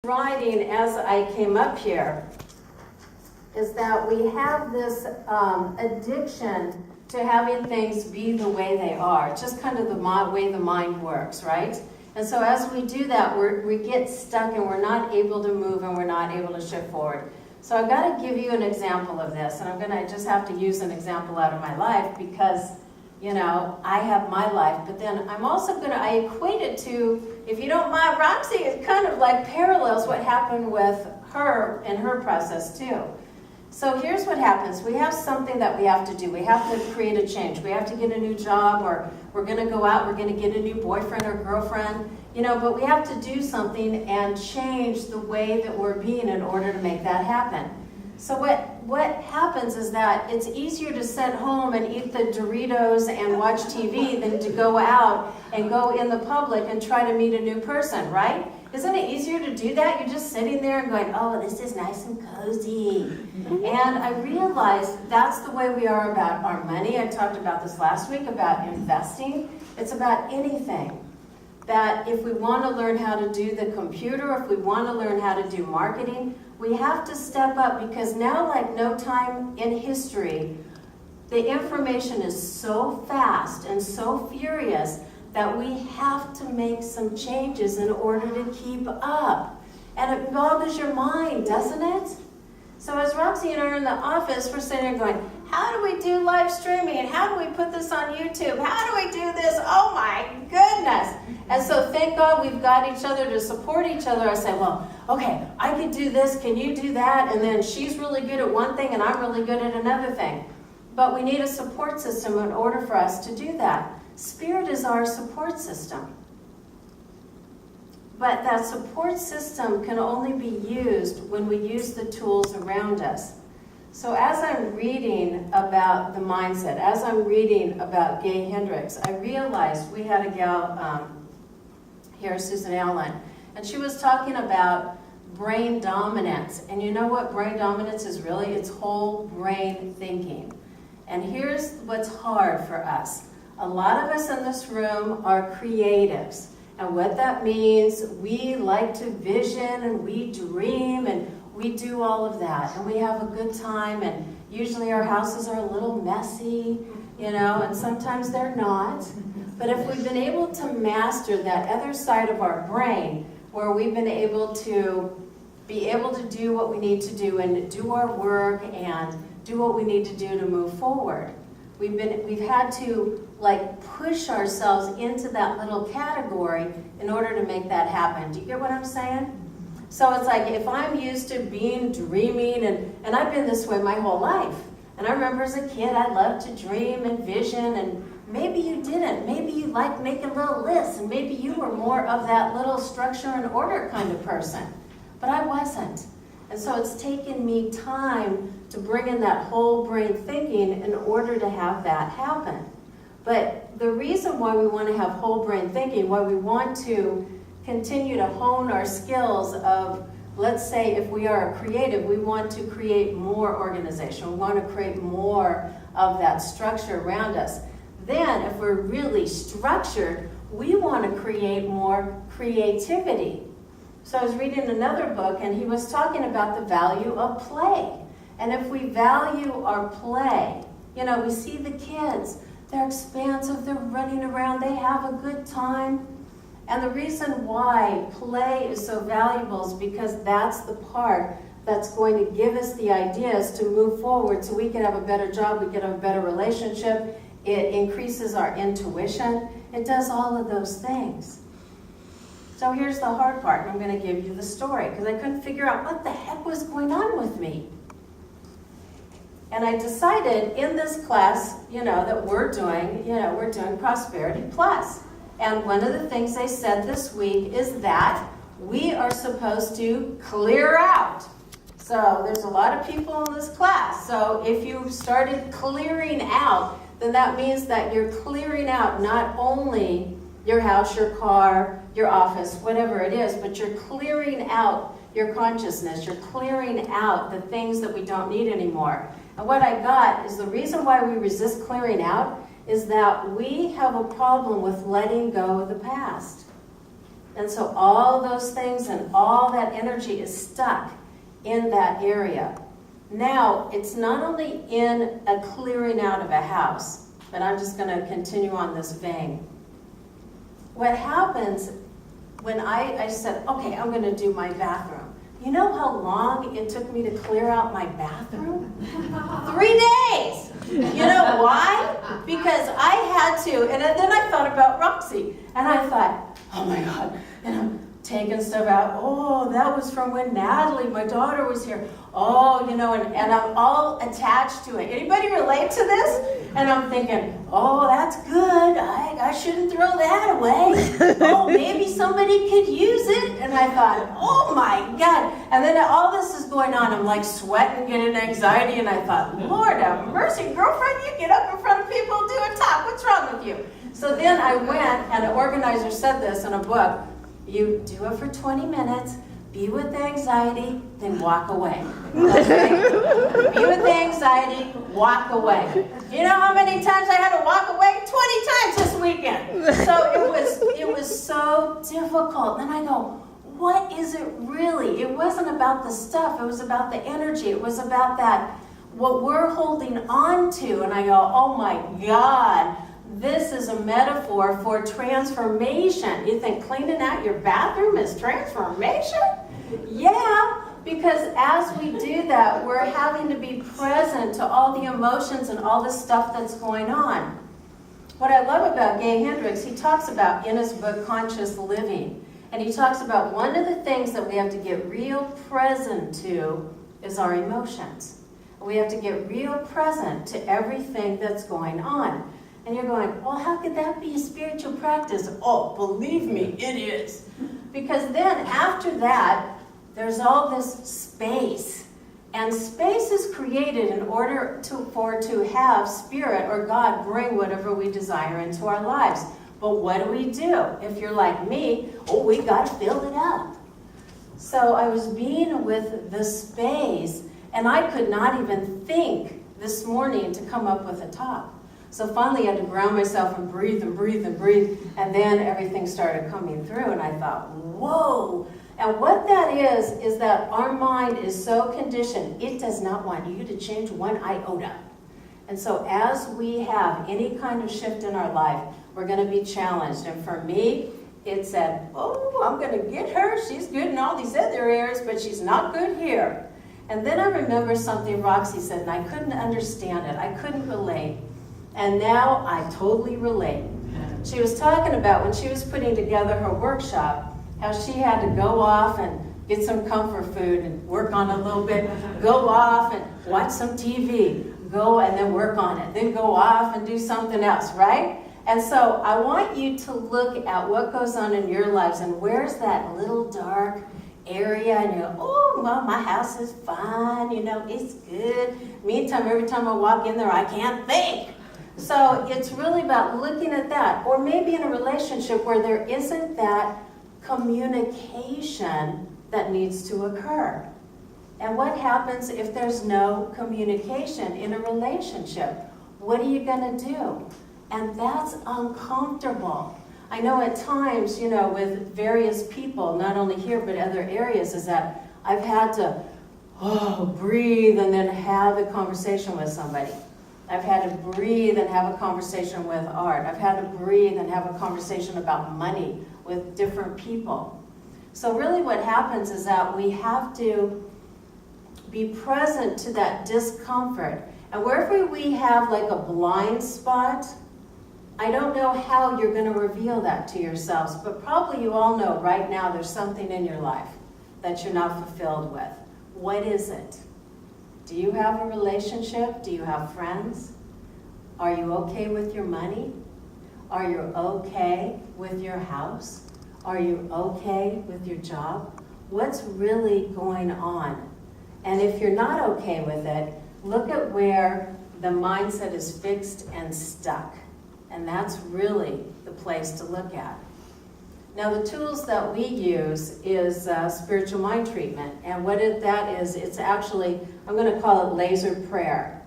writing as I came up here is that we have this addiction to having things be the way they are. It's just kind of the way the mind works, right? And so as we do that, we get stuck and we're not able to move and we're not able to shift forward. So I've got to give you an example of this, and I'm going to just have to use an example out of my life because, you know, I have my life, but then I'm also going to, I equate it to, if you don't mind, Roxy, it kind of like parallels what happened with her and her process too. So here's what happens. We have something that we have to do. We have to create a change. We have to get a new job, or we're going to go out, we're going to get a new boyfriend or girlfriend, you know, but we have to do something and change the way that we're being in order to make that happen. So what happens is that it's easier to sit home and eat the Doritos and watch TV than to go out and go in the public and try to meet a new person, right? Isn't it easier to do that? You're just sitting there and going, oh, this is nice and cozy. And I realized that's the way we are about our money. I talked about this last week about investing. It's about anything. That if we want to learn how to do the computer, if we want to learn how to do marketing, we have to step up, because now, like no time in history, the information is so fast and so furious that we have to make some changes in order to keep up. And it boggles your mind, doesn't it? So as Roxy and I are in the office, we're sitting there going, how do we do live streaming? And how do we put this on YouTube? How do we do this? Oh my goodness. And so thank God we've got each other to support each other. I say, well, okay, I can do this. Can you do that? And then she's really good at one thing and I'm really good at another thing. But we need a support system in order for us to do that. Spirit is our support system. But that support system can only be used when we use the tools around us. So as I'm reading about the mindset, as I'm reading about Gay Hendricks, I realized we had a gal here, Susan Allen, and she was talking about brain dominance. And you know what brain dominance is really? It's whole brain thinking. And here's what's hard for us. A lot of us in this room are creatives. And what that means, we like to vision and we dream and we do all of that. And we have a good time, and usually our houses are a little messy, you know, and sometimes they're not. But if we've been able to master that other side of our brain, where we've been able to do what we need to do and do our work and do what we need to do to move forward. We've had to like push ourselves into that little category in order to make that happen. Do you get what I'm saying? So it's like if I'm used to dreaming, and I've been this way my whole life. And I remember as a kid, I loved to dream and vision, and maybe you didn't. Maybe you liked making little lists, and maybe you were more of that little structure and order kind of person. But I wasn't. And so it's taken me time to bring in that whole brain thinking in order to have that happen. But the reason why we want to have whole brain thinking, why we want to continue to hone our skills of, let's say if we are a creative, we want to create more organization. We want to create more of that structure around us. Then if we're really structured, we want to create more creativity. So I was reading another book, and he was talking about the value of play. And if we value our play, you know, we see the kids, they're expansive, they're running around, they have a good time. And the reason why play is so valuable is because that's the part that's going to give us the ideas to move forward so we can have a better job, we can have a better relationship, it increases our intuition, it does all of those things. So here's the hard part, and I'm going to give you the story, because I couldn't figure out what the heck was going on with me. And I decided in this class, you know, that we're doing Prosperity Plus. And one of the things they said this week is that we are supposed to clear out. So there's a lot of people in this class. So if you started clearing out, then that means that you're clearing out not only your house, your car, your office, whatever it is, but you're clearing out your consciousness. You're clearing out the things that we don't need anymore. And what I got is the reason why we resist clearing out is that we have a problem with letting go of the past. And so all those things and all that energy is stuck in that area. Now, it's not only in a clearing out of a house, but I'm just going to continue on this vein. What happens when I said, okay, I'm going to do my bathroom. You know how long it took me to clear out my bathroom? 3 days! You know why? Because I had to, and then I thought about Roxy, and I thought, oh my God, and I'm taking stuff out. Oh, that was from when Natalie, my daughter, was here. Oh, you know, and I'm all attached to it. Anybody relate to this? And I'm thinking, oh, that's good. I shouldn't throw that away. Oh, maybe somebody could use it. And I thought, oh my God. And then all this is going on. I'm like sweating, getting anxiety. And I thought, Lord have mercy, girlfriend, you get up in front of people, do a talk. What's wrong with you? So then I went, and an organizer said this in a book. You do it for 20 minutes, be with the anxiety, then walk away. Okay? Be with the anxiety, walk away. You know how many times I had to walk away? 20 times this weekend. So it was so difficult. Then I go, what is it really? It wasn't about the stuff, it was about the energy. It was about that, what we're holding on to. And I go, oh my God. This is a metaphor for transformation. You think cleaning out your bathroom is transformation? Yeah, because as we do that, we're having to be present to all the emotions and all the stuff that's going on. What I love about Gay Hendricks, he talks about in his book, Conscious Living, and he talks about one of the things that we have to get real present to is our emotions. We have to get real present to everything that's going on. And you're going, well, how could that be a spiritual practice? Oh, believe me, it is. Because then after that, there's all this space. And space is created in order to have Spirit or God bring whatever we desire into our lives. But what do we do? If you're like me, oh, we got to fill it up. So I was being with the space, and I could not even think this morning to come up with a talk. So finally I had to ground myself and breathe and breathe and breathe, and then everything started coming through, and I thought, whoa. And what that is that our mind is so conditioned, it does not want you to change one iota. And so as we have any kind of shift in our life, we're going to be challenged. And for me, it said, oh, I'm going to get her. She's good in all these other areas, but she's not good here. And then I remember something Roxy said, and I couldn't understand it. I couldn't relate. And now I totally relate. She was talking about when she was putting together her workshop, how she had to go off and get some comfort food and work on it a little bit, go off and watch some TV, go and then work on it, then go off and do something else, right? And so I want you to look at what goes on in your lives and where's that little dark area, and you go, oh, well, my house is fine, you know, it's good. Meantime, every time I walk in there, I can't think. So it's really about looking at that. Or maybe in a relationship where there isn't that communication that needs to occur. And what happens if there's no communication in a relationship? What are you going to do? And that's uncomfortable. I know at times, you know, with various people, not only here but other areas, is that I've had to breathe and then have a conversation with somebody. I've had to breathe and have a conversation with Art. I've had to breathe and have a conversation about money with different people. So really what happens is that we have to be present to that discomfort. And wherever we have like a blind spot, I don't know how you're going to reveal that to yourselves, but probably you all know right now there's something in your life that you're not fulfilled with. What is it? Do you have a relationship? Do you have friends? Are you okay with your money? Are you okay with your house? Are you okay with your job? What's really going on? And if you're not okay with it, look at where the mindset is fixed and stuck. And that's really the place to look at. Now the tools that we use is spiritual mind treatment. And what that is, it's actually, I'm going to call it laser prayer.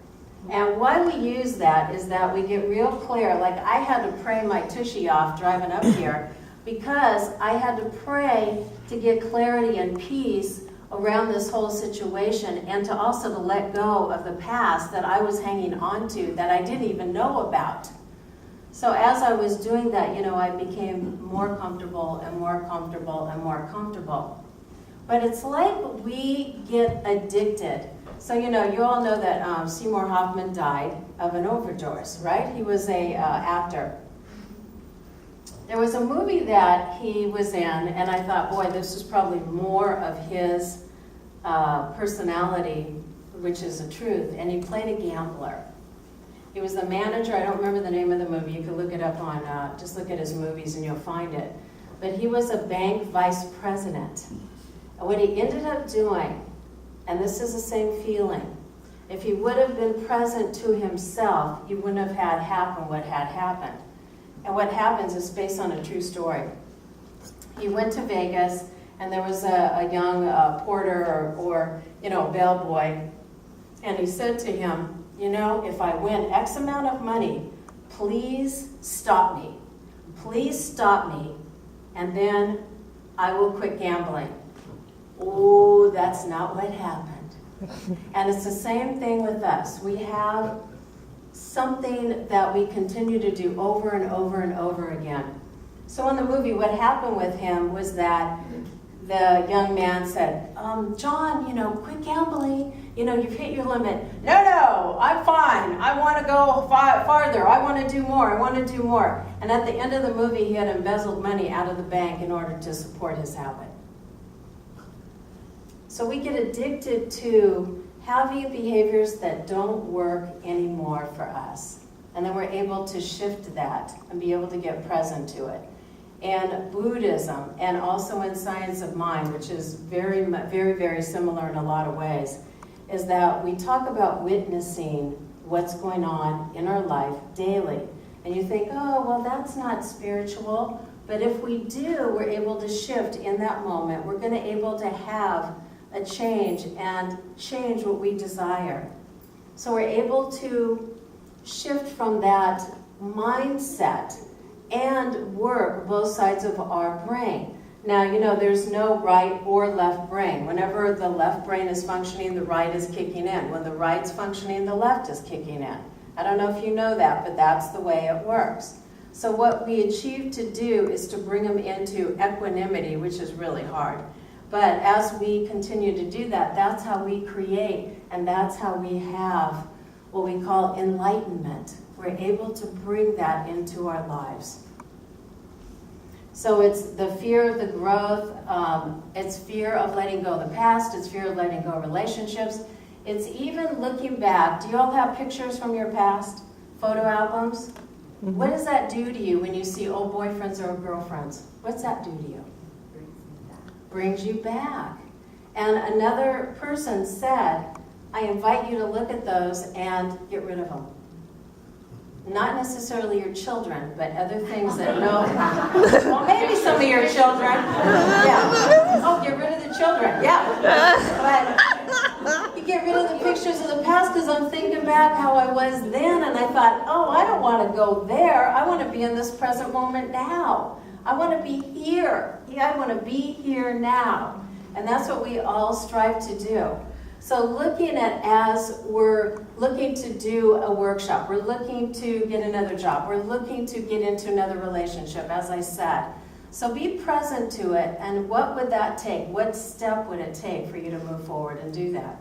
And why we use that is that we get real clear. Like I had to pray my tushy off driving up here because I had to pray to get clarity and peace around this whole situation, and to also to let go of the past that I was hanging on to that I didn't even know about. So as I was doing that, I became more comfortable and more comfortable and more comfortable. But it's like we get addicted. So, you all know that Seymour Hoffman died of an overdose, right? He was a actor. There was a movie that he was in, and I thought, boy, this is probably more of his personality, which is the truth. And he played a gambler. He was the manager. I don't remember the name of the movie. You can look it up on, just look at his movies and you'll find it. But he was a bank vice president. And what he ended up doing, and this is the same feeling, if he would have been present to himself, he wouldn't have had happen what had happened. And what happens is based on a true story. He went to Vegas, and there was a young porter or bellboy, and he said to him, if I win X amount of money, please stop me. Please stop me, and then I will quit gambling. Oh, that's not what happened. And it's the same thing with us. We have something that we continue to do over and over and over again. So in the movie, what happened with him was that the young man said, John, quit gambling. You've hit your limit. No, I'm fine. I want to go farther. I want to do more. I want to do more. And at the end of the movie, he had embezzled money out of the bank in order to support his habit. So we get addicted to having behaviors that don't work anymore for us. And then we're able to shift that and be able to get present to it. And Buddhism, and also in science of mind, which is very, very, very similar in a lot of ways, is that we talk about witnessing what's going on in our life daily. And you think, oh, well, that's not spiritual. But if we do, we're able to shift in that moment. We're going to able to have a change and change what we desire. So we're able to shift from that mindset and work both sides of our brain. Now, there's no right or left brain. Whenever the left brain is functioning, the right is kicking in. When the right's functioning, the left is kicking in. I don't know if you know that, but that's the way it works. So what we achieve to do is to bring them into equanimity, which is really hard. But as we continue to do that, that's how we create, and that's how we have what we call enlightenment. We're able to bring that into our lives. So it's the fear of the growth, it's fear of letting go of the past, it's fear of letting go of relationships. It's even looking back. Do you all have pictures from your past? Photo albums? Mm-hmm. What does that do to you when you see old boyfriends or girlfriends? What's that do to you? Brings you back. And another person said, I invite you to look at those and get rid of them. Not necessarily your children, but other things that no. Well, maybe some of your children. Yeah. Oh, get rid of the children. Yeah. But you get rid of the pictures of the past because I'm thinking back how I was then, and I thought, oh, I don't want to go there. I want to be in this present moment now. I want to be here. Yeah, I want to be here now. And that's what we all strive to do. So looking at, as we're looking to do a workshop, we're looking to get another job, we're looking to get into another relationship, as I said. So be present to it, and what would that take? What step would it take for you to move forward and do that?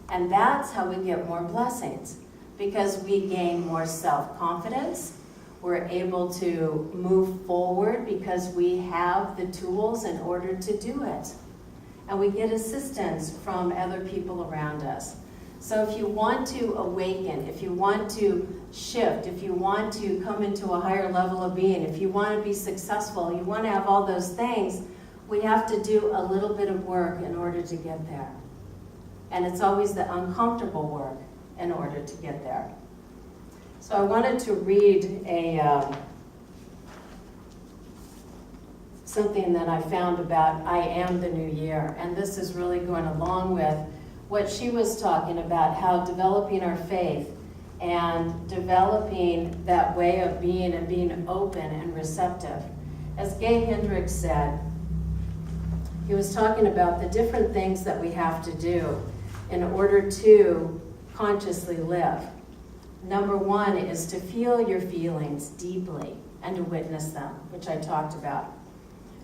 And that's how we get more blessings, because we gain more self-confidence. We're able to move forward because we have the tools in order to do it. And we get assistance from other people around us. So if you want to awaken, if you want to shift, if you want to come into a higher level of being, if you want to be successful, you want to have all those things, we have to do a little bit of work in order to get there. And it's always the uncomfortable work in order to get there. So I wanted to read something that I found about I Am the New Year. And this is really going along with what she was talking about, how developing our faith and developing that way of being and being open and receptive. As Gay Hendricks said, he was talking about the different things that we have to do in order to consciously live. Number one is to feel your feelings deeply and to witness them, which I talked about.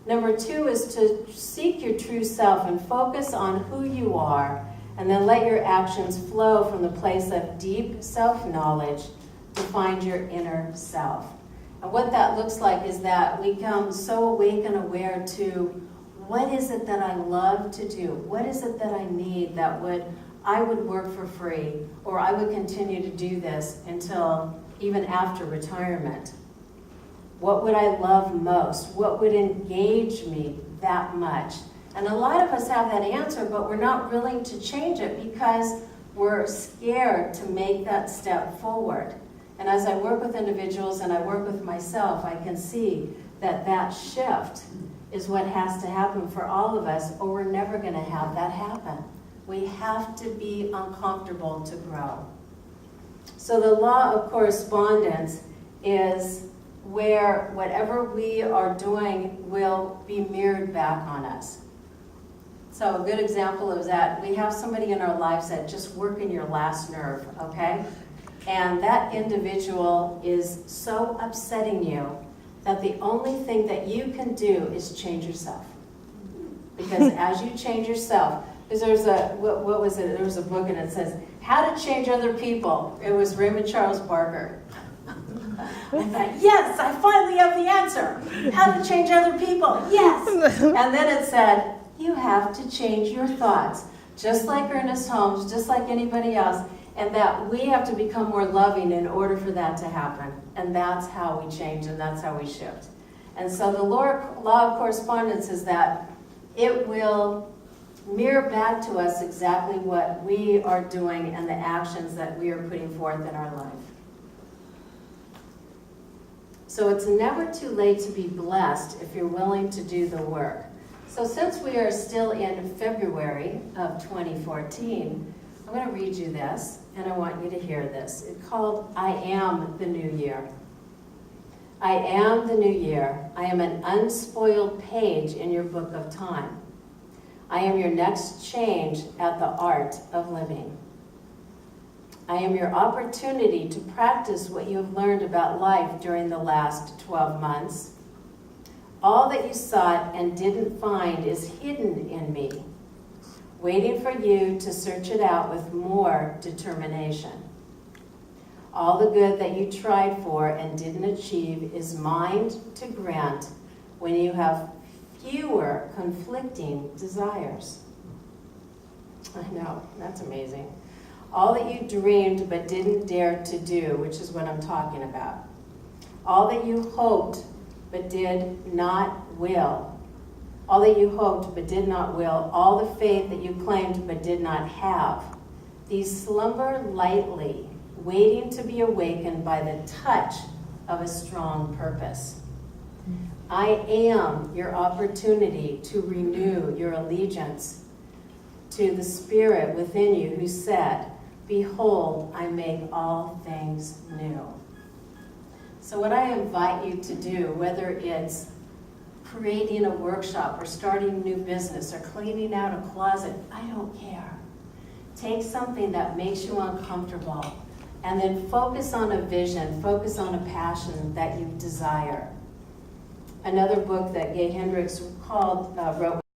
Number two is to seek your true self and focus on who you are, and then let your actions flow from the place of deep self-knowledge to find your inner self. And what that looks like is that we come so awake and aware to what is it that I love to do? What is it that I need that I would work for free, or I would continue to do this until even after retirement? What would I love most? What would engage me that much? And a lot of us have that answer, but we're not willing to change it because we're scared to make that step forward. And as I work with individuals and I work with myself, I can see that that shift is what has to happen for all of us, or we're never going to have that happen. We have to be uncomfortable to grow. So the law of correspondence is where whatever we are doing will be mirrored back on us. So a good example of that, we have somebody in our lives that just working your last nerve, okay? And that individual is so upsetting you that the only thing that you can do is change yourself. Because as you change yourself, because there's a, what was it? There was a book and it says, How to Change Other People. It was Raymond Charles Barker. I thought, yes, I finally have the answer. How to change other people, yes. And then it said, you have to change your thoughts. Just like Ernest Holmes, just like anybody else. And that we have to become more loving in order for that to happen. And that's how we change and that's how we shift. And so the law of correspondence is that it will mirror back to us exactly what we are doing and the actions that we are putting forth in our life. So it's never too late to be blessed if you're willing to do the work. So since we are still in February of 2014, I'm going to read you this, and I want you to hear this. It's called, I Am the New Year. I am the new year. I am an unspoiled page in your book of time. I am your next change at the art of living. I am your opportunity to practice what you have learned about life during the last 12 months. All that you sought and didn't find is hidden in me, waiting for you to search it out with more determination. All the good that you tried for and didn't achieve is mine to grant when you have fewer conflicting desires. I know, that's amazing. All that you dreamed but didn't dare to do, which is what I'm talking about. All that you hoped but did not will. All that you hoped but did not will. All the faith that you claimed but did not have. These slumber lightly, waiting to be awakened by the touch of a strong purpose. I am your opportunity to renew your allegiance to the Spirit within you who said, behold, I make all things new. So what I invite you to do, whether it's creating a workshop or starting a new business or cleaning out a closet, I don't care. Take something that makes you uncomfortable and then focus on a vision, focus on a passion that you desire. Another book that Gay Hendricks wrote